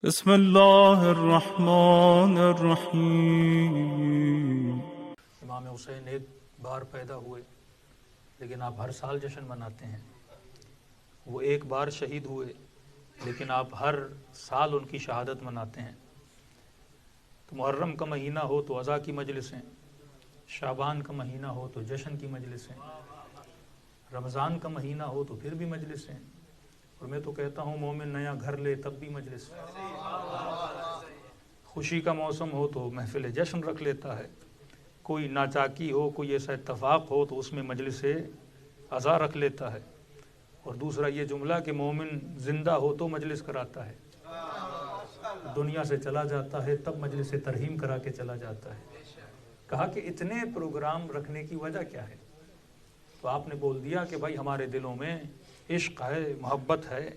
بسم اللہ الرحمن الرحیم۔ امام حسین ایک بار پیدا ہوئے لیکن آپ ہر سال جشن مناتے ہیں۔ وہ ایک بار شہید ہوئے لیکن آپ ہر سال ان کی شہادت مناتے ہیں۔ تو محرم کا مہینہ ہو تو عزا کی مجلسیں، شعبان کا مہینہ ہو تو جشن کی مجلسیں، رمضان کا مہینہ ہو تو پھر بھی مجلسیں، اور میں تو کہتا ہوں مومن نیا گھر لے تب بھی مجلس، خوشی کا موسم ہو تو محفل جشن رکھ لیتا ہے، کوئی ناچاکی ہو، کوئی ایسا اتفاق ہو تو اس میں مجلس عزا رکھ لیتا ہے۔ اور دوسرا یہ جملہ کہ مومن زندہ ہو تو مجلس کراتا ہے، دنیا سے چلا جاتا ہے تب مجلس ترحیم کرا کے چلا جاتا ہے۔ کہا کہ اتنے پروگرام رکھنے کی وجہ کیا ہے؟ تو آپ نے بول دیا کہ بھائی ہمارے دلوں میں عشق ہے، محبت ہے،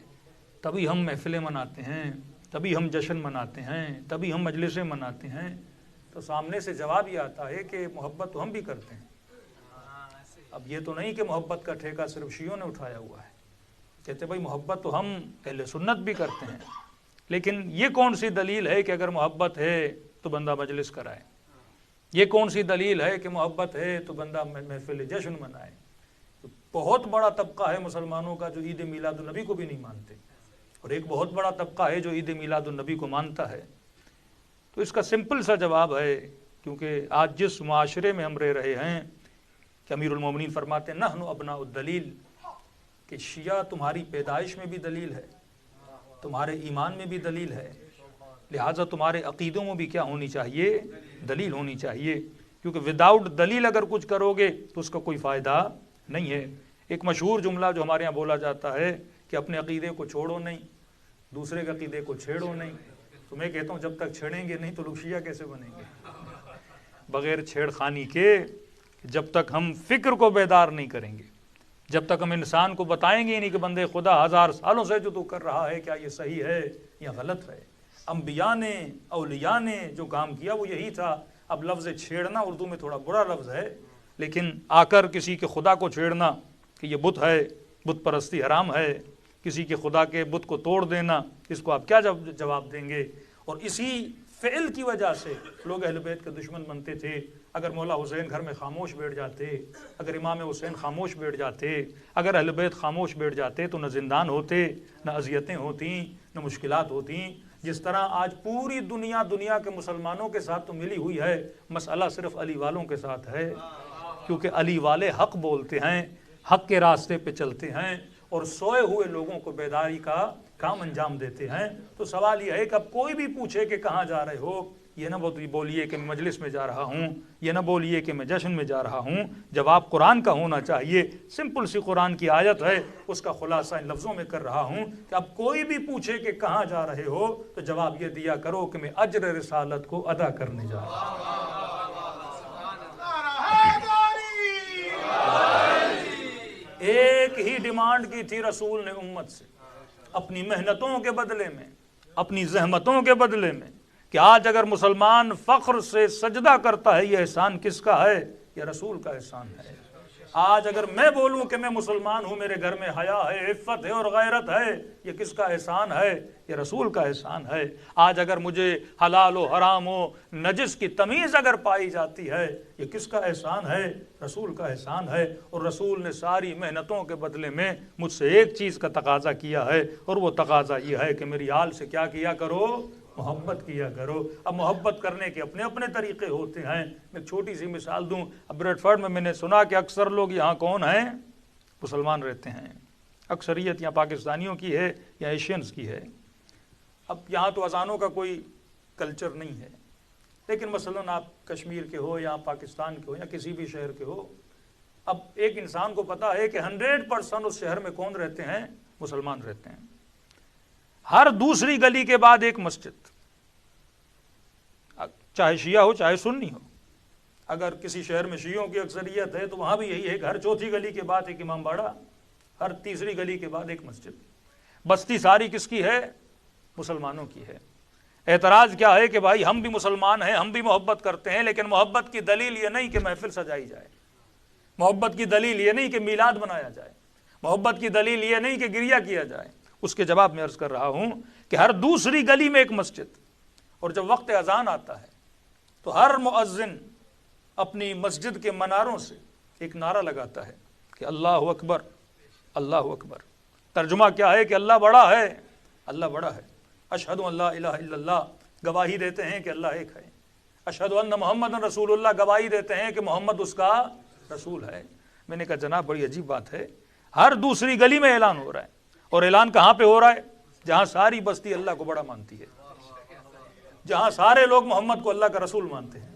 تبھی ہم محفلیں مناتے ہیں، تبھی ہم جشن مناتے ہیں، تبھی ہم مجلسیں مناتے ہیں۔ تو سامنے سے جواب یہ آتا ہے کہ محبت تو ہم بھی کرتے ہیں۔ اب یہ تو نہیں کہ محبت کا ٹھیکہ صرف شیعوں نے اٹھایا ہوا ہے، کہتے بھائی محبت تو ہم اہل سنت بھی کرتے ہیں، لیکن یہ کون سی دلیل ہے کہ اگر محبت ہے تو بندہ مجلس کرائے؟ یہ کون سی دلیل ہے کہ محبت ہے تو بندہ محفل جشن منائے؟ بہت بڑا طبقہ ہے مسلمانوں کا جو عید میلاد النبی کو بھی نہیں مانتے، اور ایک بہت بڑا طبقہ ہے جو عید میلاد النبی کو مانتا ہے۔ تو اس کا سمپل سا جواب ہے، کیونکہ آج جس معاشرے میں ہم رہ رہے ہیں کہ امیر المومنین فرماتے ہیں نحن ابناء الدلیل، کہ شیعہ تمہاری پیدائش میں بھی دلیل ہے، تمہارے ایمان میں بھی دلیل ہے، لہٰذا تمہارے عقیدوں میں بھی کیا ہونی چاہیے؟ دلیل ہونی چاہیے، کیونکہ وداؤٹ دلیل اگر کچھ کرو گے تو اس کا کوئی فائدہ نہیں ہے۔ ایک مشہور جملہ جو ہمارے یہاں بولا جاتا ہے کہ اپنے عقیدے کو چھوڑو نہیں، دوسرے کے عقیدے کو چھیڑو نہیں۔ تو میں کہتا ہوں جب تک چھیڑیں گے نہیں تو لوگ شیعہ کیسے بنیں گے؟ بغیر چھیڑ خانی کے جب تک ہم فکر کو بیدار نہیں کریں گے، جب تک ہم انسان کو بتائیں گے نہیں کہ بندے خدا ہزار سالوں سے جو تو کر رہا ہے کیا یہ صحیح ہے یا غلط ہے۔ انبیاء نے، اولیاء نے جو کام کیا وہ یہی تھا۔ اب لفظ چھیڑنا اردو میں تھوڑا برا لفظ ہے، لیکن آ کر کسی کے خدا کو چھیڑنا کہ یہ بت ہے، بت پرستی حرام ہے، کسی کے خدا کے بت کو توڑ دینا، اس کو آپ کیا جواب دیں گے؟ اور اسی فعل کی وجہ سے لوگ اہل بیت کے دشمن بنتے تھے۔ اگر مولا حسین گھر میں خاموش بیٹھ جاتے، اگر امام حسین خاموش بیٹھ جاتے، اگر اہل بیت خاموش بیٹھ جاتے تو نہ زندان ہوتے، نہ اذیتیں ہوتیں، نہ مشکلات ہوتیں۔ جس طرح آج پوری دنیا کے مسلمانوں کے ساتھ تو ملی ہوئی ہے، مسئلہ صرف علی والوں کے ساتھ ہے، کیونکہ علی والے حق بولتے ہیں، حق کے راستے پہ چلتے ہیں، اور سوئے ہوئے لوگوں کو بیداری کا کام انجام دیتے ہیں۔ تو سوال یہ ہے کہ اب کوئی بھی پوچھے کہ کہاں جا رہے ہو، یہ نہ بولیے کہ میں مجلس میں جا رہا ہوں، یہ نہ بولیے کہ میں جشن میں جا رہا ہوں۔ جواب قرآن کا ہونا چاہیے، سمپل سی قرآن کی آیت ہے، اس کا خلاصہ ان لفظوں میں کر رہا ہوں کہ اب کوئی بھی پوچھے کہ کہاں جا رہے ہو تو جواب یہ دیا کرو کہ میں اجر رسالت کو ادا کرنے جا رہا ہوں۔ ایک ہی ڈیمانڈ کی تھی رسول نے امت سے، اپنی محنتوں کے بدلے میں، اپنی زحمتوں کے بدلے میں، کہ آج اگر مسلمان فخر سے سجدہ کرتا ہے یہ احسان کس کا ہے؟ یہ رسول کا احسان ہے۔ آج اگر میں بولوں کہ میں مسلمان ہوں، میرے گھر میں حیا ہے، عفت ہے اور غیرت ہے، یہ کس کا احسان ہے؟ یہ رسول کا احسان ہے۔ آج اگر مجھے حلال و حرام و نجس کی تمیز اگر پائی جاتی ہے، یہ کس کا احسان ہے؟ رسول کا احسان ہے۔ اور رسول نے ساری محنتوں کے بدلے میں مجھ سے ایک چیز کا تقاضا کیا ہے، اور وہ تقاضا یہ ہے کہ میری آل سے کیا کیا کرو؟ محبت کیا کرو۔ اب محبت کرنے کے اپنے اپنے طریقے ہوتے ہیں۔ میں ایک چھوٹی سی مثال دوں، اب بریڈ فورڈ میں نے سنا کہ اکثر لوگ یہاں کون ہیں؟ مسلمان رہتے ہیں، اکثریت یہاں پاکستانیوں کی ہے یا ایشینز کی ہے۔ اب یہاں تو اذانوں کا کوئی کلچر نہیں ہے، لیکن مثلاً آپ کشمیر کے ہو یا پاکستان کے ہو یا کسی بھی شہر کے ہو، اب ایک انسان کو پتا ہے کہ 100% اس شہر میں کون رہتے ہیں؟ مسلمان رہتے ہیں۔ ہر دوسری گلی کے بعد ایک مسجد، چاہے شیعہ ہو چاہے سنی ہو۔ اگر کسی شہر میں شیعوں کی اکثریت ہے تو وہاں بھی یہی ہے کہ ہر چوتھی گلی کے بعد ایک امام باڑہ، ہر تیسری گلی کے بعد ایک مسجد۔ بستی ساری کس کی ہے؟ مسلمانوں کی ہے۔ اعتراض کیا ہے کہ بھائی ہم بھی مسلمان ہیں، ہم بھی محبت کرتے ہیں، لیکن محبت کی دلیل یہ نہیں کہ محفل سجائی جائے، محبت کی دلیل یہ نہیں کہ میلاد منایا جائے، محبت کی دلیل یہ نہیں کہ گریہ کیا جائے۔ اس کے جواب میں عرض کر رہا ہوں کہ ہر دوسری گلی میں ایک مسجد، اور جب وقت اذان آتا ہے تو ہر مؤذن اپنی مسجد کے مناروں سے ایک نعرہ لگاتا ہے کہ اللہ اکبر، اللہ اکبر۔ ترجمہ کیا ہے کہ اللہ بڑا ہے، اللہ بڑا ہے۔ اشہد ان لا الہ الا اللہ، گواہی دیتے ہیں کہ اللہ ایک ہے۔ اشہد ان محمد رسول اللہ، گواہی دیتے ہیں کہ محمد اس کا رسول ہے۔ میں نے کہا جناب بڑی عجیب بات ہے، ہر دوسری گلی میں اعلان ہو رہا ہے، اور اعلان کہاں پہ ہو رہا ہے؟ جہاں ساری بستی اللہ کو بڑا مانتی ہے، جہاں سارے لوگ محمد کو اللہ کا رسول مانتے ہیں۔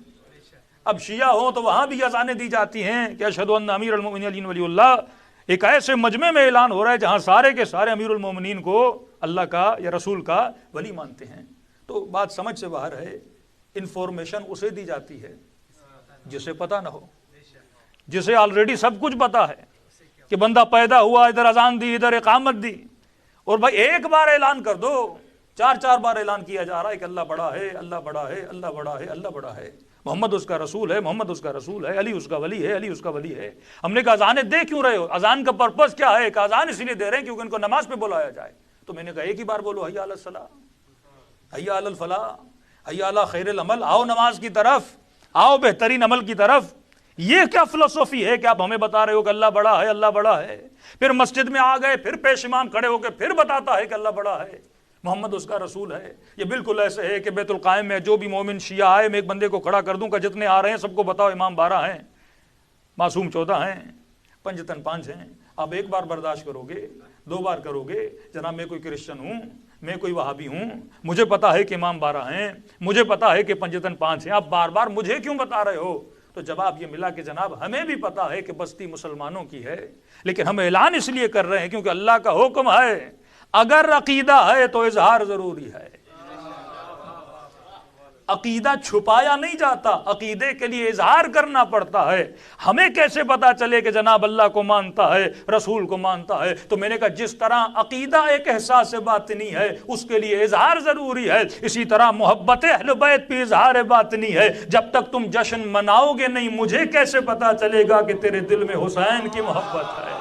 اب شیعہ ہوں تو وہاں بھی اذانیں دی جاتی ہیں کہ اشہد ان امیر المؤمنین علی ولی اللہ۔ ایک ایسے مجمع میں اعلان ہو رہا ہے جہاں سارے کے سارے امیر المومنین کو اللہ کا یا رسول کا ولی مانتے ہیں۔ تو بات سمجھ سے باہر ہے۔ انفارمیشن اسے دی جاتی ہے جسے پتہ نہ ہو، جسے آلریڈی سب کچھ پتا ہے کہ بندہ پیدا ہوا، ادھر اذان دی، ادھر اقامت دی، اور بھائی ایک بار اعلان کر دو، چار چار بار اعلان کیا جا رہا ہے کہ اللہ بڑا ہے، اللہ بڑا ہے، اللہ بڑا ہے، اللہ بڑا ہے، محمد اس کا رسول ہے، محمد اس کا رسول ہے، علی اس کا ولی ہے، علی اس کا ولی ہے۔ ہم نے کہا اذانیں دے کیوں رہے ہو؟ اذان کا پرپس کیا ہے؟ کہ اذان اس لیے دے رہے ہیں کیونکہ ان کو نماز پہ بلایا جائے۔ تو میں نے کہا ایک ہی بار بولو حی علی الصلاۃ، حی علی الفلاح، حی علی خیر العمل، آؤ نماز کی طرف، آؤ بہترین عمل کی طرف۔ یہ کیا فلسفی ہے کہ آپ ہمیں بتا رہے ہو کہ اللہ بڑا ہے، اللہ بڑا ہے، پھر مسجد میں آ گئے، پھر پیش امام کھڑے ہو کے پھر بتاتا ہے کہ اللہ بڑا ہے، محمد اس کا رسول ہے۔ یہ بالکل ایسے ہے کہ بیت القائم میں جو بھی مومن شیعہ آئے، میں ایک بندے کو کھڑا کر دوں کہ جتنے آ رہے ہیں سب کو بتاؤ امام 12 ہیں، معصوم 14 ہیں، پنجتن 5 ہیں۔ آپ ایک بار برداشت کرو گے، 2 بار کرو گے، جناب میں کوئی کرسچن ہوں، میں کوئی وہابی ہوں، مجھے پتا ہے کہ امام 12 ہیں، مجھے پتا ہے کہ پنجتن 5 ہیں، آپ بار بار مجھے کیوں بتا رہے ہو؟ تو جواب یہ ملا کہ جناب ہمیں بھی پتا ہے کہ بستی مسلمانوں کی ہے، لیکن ہم اعلان اس لیے کر رہے ہیں کیونکہ اللہ کا حکم ہے، اگر عقیدہ ہے تو اظہار ضروری ہے۔ عقیدہ چھپایا نہیں جاتا، عقیدے کے لیے اظہار کرنا پڑتا ہے۔ ہمیں کیسے پتا چلے کہ جناب اللہ کو مانتا ہے، رسول کو مانتا ہے؟ تو میں نے کہا جس طرح عقیدہ ایک احساس باطنی ہے، اس کے لیے اظہار ضروری ہے، اسی طرح محبت اہل بیت بھی اظہار باطنی ہے۔ جب تک تم جشن مناؤ گے نہیں، مجھے کیسے پتا چلے گا کہ تیرے دل میں حسین کی محبت ہے؟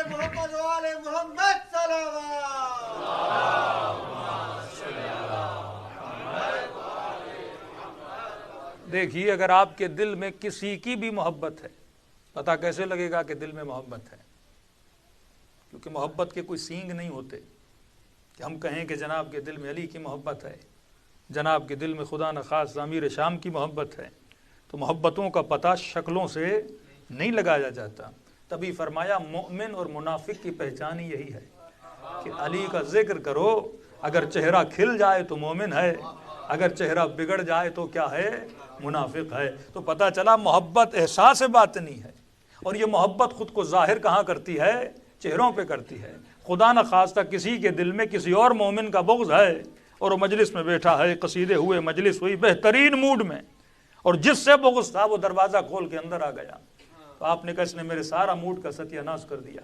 محمد وآل محمد صلوات۔ دیکھیے اگر آپ کے دل میں کسی کی بھی محبت ہے، پتہ کیسے لگے گا کہ دل میں محبت ہے؟ کیونکہ محبت کے کوئی سینگ نہیں ہوتے کہ ہم کہیں کہ جناب کے دل میں علی کی محبت ہے، جناب کے دل میں خدا نخواستہ امیر شام کی محبت ہے۔ تو محبتوں کا پتہ شکلوں سے نہیں لگایا جاتا۔ تبھی فرمایا مومن اور منافق کی پہچان ہی یہی ہے کہ علی کا ذکر کرو، اگر چہرہ کھل جائے تو مومن ہے، اگر چہرہ بگڑ جائے تو کیا ہے؟ منافق ہے۔ تو پتہ چلا محبت احساس باطنی ہے، اور یہ محبت خود کو ظاہر کہاں کرتی ہے؟ چہروں پہ کرتی ہے۔ خدا نخواستہ کسی کے دل میں کسی اور مومن کا بغض ہے، اور وہ مجلس میں بیٹھا ہے، قصیدے ہوئے، مجلس ہوئی بہترین موڈ میں، اور جس سے بغض تھا وہ دروازہ کھول کے اندر آ گیا، تو آپ نے کہا اس نے میرے سارا موڈ کا ستیہ ناش کر دیا،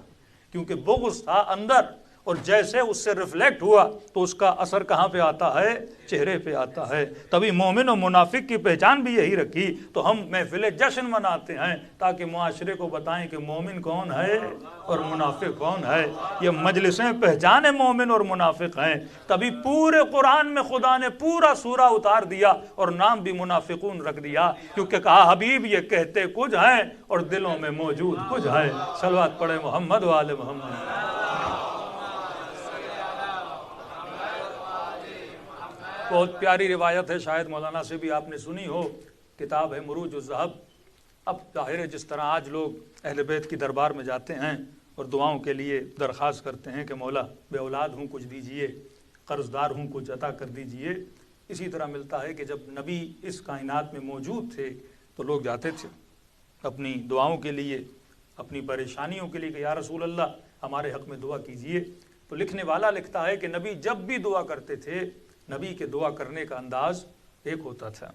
کیونکہ بغض تھا اندر، اور جیسے اس سے ریفلیکٹ ہوا تو اس کا اثر کہاں پہ آتا ہے؟ چہرے پہ آتا ہے۔ تبھی مومن و منافق کی پہچان بھی یہی رکھی۔ تو ہم محفل جشن مناتے ہیں تاکہ معاشرے کو بتائیں کہ مومن کون ہے اور منافق کون ہے۔ یہ مجلسیں پہچان مومن اور منافق ہیں۔ تبھی پورے قرآن میں خدا نے پورا سورہ اتار دیا اور نام بھی منافقون رکھ دیا، کیونکہ کہا حبیب یہ کہتے کچھ ہیں اور دلوں میں موجود کچھ ہے۔ صلوات پڑھے محمد و آل محمد۔ بہت پیاری روایت ہے، شاید مولانا سے بھی آپ نے سنی ہو، کتاب ہے مروج الذہب۔ اب ظاہر ہے جس طرح آج لوگ اہل بیت کی دربار میں جاتے ہیں اور دعاؤں کے لیے درخواست کرتے ہیں کہ مولا بے اولاد ہوں کچھ دیجئے، قرض دار ہوں کچھ عطا کر دیجئے، اسی طرح ملتا ہے کہ جب نبی اس کائنات میں موجود تھے تو لوگ جاتے تھے اپنی دعاؤں کے لیے، اپنی پریشانیوں کے لیے کہ یا رسول اللہ ہمارے حق میں دعا کیجئے۔ تو لکھنے والا لکھتا ہے کہ نبی جب بھی دعا کرتے تھے، نبی کے دعا کرنے کا انداز ایک ہوتا تھا۔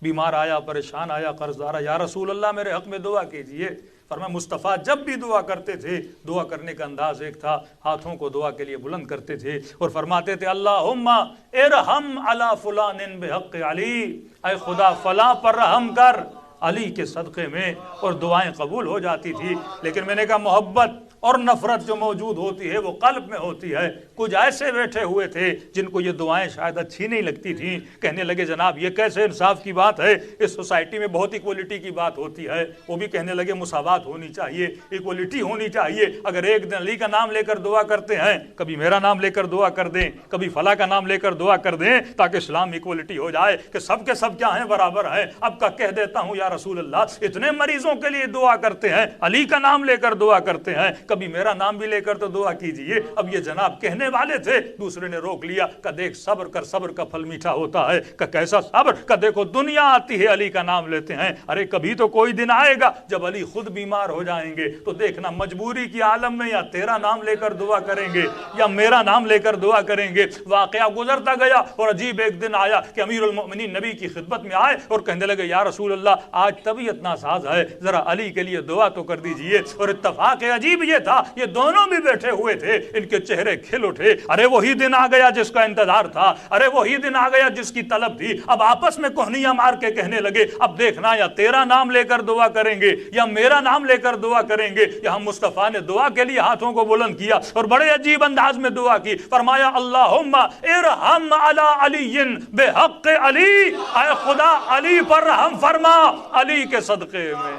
بیمار آیا، پریشان آیا، قرض دار آیا، یا رسول اللہ میرے حق میں دعا کیجئے۔ فرمایا مصطفیٰ جب بھی دعا کرتے تھے، دعا کرنے کا انداز ایک تھا، ہاتھوں کو دعا کے لیے بلند کرتے تھے اور فرماتے تھے اللہم ارحم علی فلان بحق علی، اے خدا فلاں پر رحم کر علی کے صدقے میں، اور دعائیں قبول ہو جاتی تھی۔ لیکن میں نے کہا محبت اور نفرت جو موجود ہوتی ہے وہ قلب میں ہوتی ہے۔ کچھ ایسے بیٹھے ہوئے تھے جن کو یہ دعائیں شاید اچھی نہیں لگتی تھیں، کہنے لگے جناب یہ کیسے انصاف کی بات ہے، اس سوسائٹی میں بہت ایکولیٹی کی بات ہوتی ہے۔ وہ بھی کہنے لگے مساوات ہونی چاہیے، ایکولیٹی ہونی چاہیے، اگر ایک دن علی کا نام لے کر دعا کرتے ہیں، کبھی میرا نام لے کر دعا کر دیں، کبھی فلاں کا نام لے کر دعا کر دیں، تاکہ اسلام ایکولیٹی ہو جائے کہ سب کے سب کیا ہیں، برابر ہیں۔ اب کا کہہ دیتا ہوں یا رسول اللہ اتنے مریضوں کے لیے دعا کرتے ہیں، علی کا نام لے کر دعا کرتے ہیں، کبھی میرا نام بھی لے کر تو دعا کیجئے۔ اب یہ جناب کہنے والے تھے، دوسرے نے روک لیا کہ دیکھ صبر کر، صبر کا پھل میٹھا ہوتا ہے۔ کہ کیسا صبر؟ کہ دیکھو دنیا آتی ہے علی کا نام لیتے ہیں، ارے کبھی تو کوئی دن آئے گا جب علی خود بیمار ہو جائیں گے، تو دیکھنا مجبوری کی عالم میں یا تیرا نام لے کر دعا کریں گے یا میرا نام لے کر دعا کریں گے۔ واقعہ گزرتا گیا اور عجیب ایک دن آیا کہ امیر المؤمنین نبی کی خدمت میں آئے اور کہنے لگے یا رسول اللہ آج طبیعت ناساز ہے، ذرا علی کے لیے دعا تو کر دیجئے۔ اور اتفاق عجیب یہ تھا، یہ دونوں بھی بیٹھے ہوئے تھے، ان کے چہرے کھل اٹھے۔ ارے وہی دن آ گیا جس کا انتظار تھا، ارے وہی دن آ گیا جس کی طلب تھی۔ اب آپس میں کوہنیاں مار کے کہنے لگے اب دیکھنا یا تیرا نام لے کر دعا کریں گے یا میرا نام لے کر دعا کریں گے۔ یہاں مصطفیٰ نے دعا کے لیے ہاتھوں کو بلند کیا اور بڑے عجیب انداز میں دعا کی، فرمایا اللہم ارحم علی علی بحق علی، اے خدا علی پر رحم فرما علی کے صدقے میں۔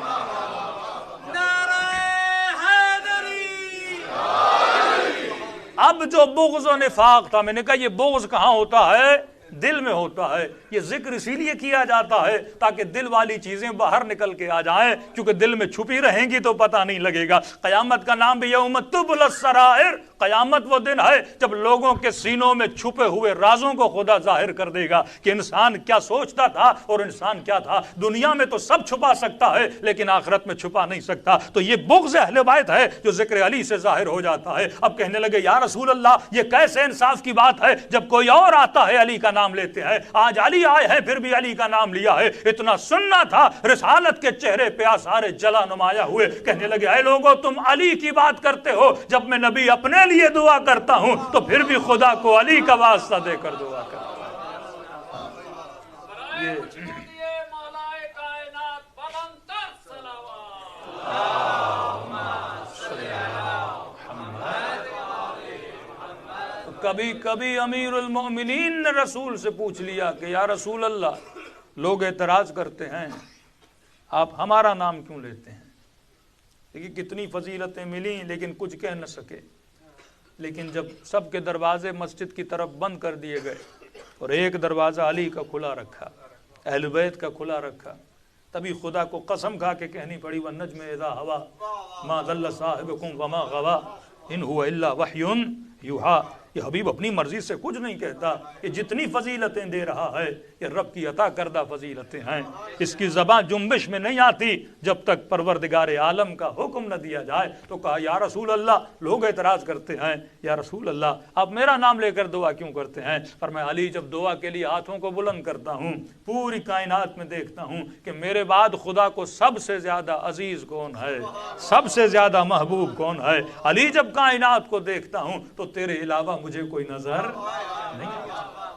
اب جو بغض و نفاق تھا، میں نے کہا یہ بغض کہاں ہوتا ہے؟ دل میں ہوتا ہے۔ یہ ذکر اسی لیے کیا جاتا ہے تاکہ دل والی چیزیں باہر نکل کے آ جائیں، کیونکہ دل میں چھپی رہیں گی تو پتہ نہیں لگے گا۔ قیامت کا نام بھی یوم تبلی السرائر، قیامت وہ دن ہے جب لوگوں کے سینوں میں چھپے ہوئے رازوں کو خدا ظاہر کر دے گا کہ انسان کیا سوچتا تھا اور انسان کیا تھا۔ دنیا میں تو سب چھپا سکتا ہے لیکن آخرت میں چھپا نہیں سکتا۔ تو یہ بغض اہل بیت ہے جو ذکر علی سے ظاہر ہو جاتا ہے۔ اب کہنے لگے یا رسول اللہ یہ کیسے انصاف کی بات ہے، جب کوئی اور آتا ہے علی کا نام لیتے ہیں، آج علی آئے ہیں پھر بھی علی کا نام لیا ہے۔ اتنا سننا تھا، رسالت کے چہرے پہ آثار جلا نمایاں ہوئے۔ کہنے لگے اے لوگو تم علی کی بات کرتے ہو، جب میں نبی اپنے لیے دعا کرتا ہوں تو پھر بھی خدا کو علی کا واسطہ دے کر دعا کرتا ہوں۔ کبھی کبھی امیر المؤمنین نے رسول سے پوچھ لیا کہ یا رسول اللہ لوگ اعتراض کرتے ہیں آپ ہمارا نام کیوں لیتے ہیں؟ دیکھیے کتنی فضیلتیں ملیں لیکن کچھ کہہ نہ سکے۔ لیکن جب سب کے دروازے مسجد کی طرف بند کر دیے گئے اور ایک دروازہ علی کا کھلا رکھا، اہل بیت کا کھلا رکھا، تبھی خدا کو قسم کھا کے کہنی پڑی وَالنَّجْمِ اِذَا هَوَىٰ مَا ضَلَّ صَاحِبُكُمْ وَمَا غَوَىٰ إِنْ هُوَ إِلَّا وَحْيٌ يُوحَىٰ۔ یہ حبیب اپنی مرضی سے کچھ نہیں کہتا، یہ جتنی فضیلتیں دے رہا ہے یہ رب کی عطا کردہ فضیلتیں ہیں۔ اس کی زبان جنبش میں نہیں آتی جب تک پروردگار عالم کا حکم نہ دیا جائے۔ تو کہا یا رسول اللہ لوگ اعتراض کرتے ہیں، یا رسول اللہ آپ میرا نام لے کر دعا کیوں کرتے ہیں؟ فرمایا علی جب دعا کے لیے ہاتھوں کو بلند کرتا ہوں پوری کائنات میں دیکھتا ہوں کہ میرے بعد خدا کو سب سے زیادہ عزیز کون ہے، سب سے زیادہ محبوب کون ہے۔ علی جب کائنات کو دیکھتا ہوں تو تیرے علاوہ مجھے کوئی نظر نہیں۔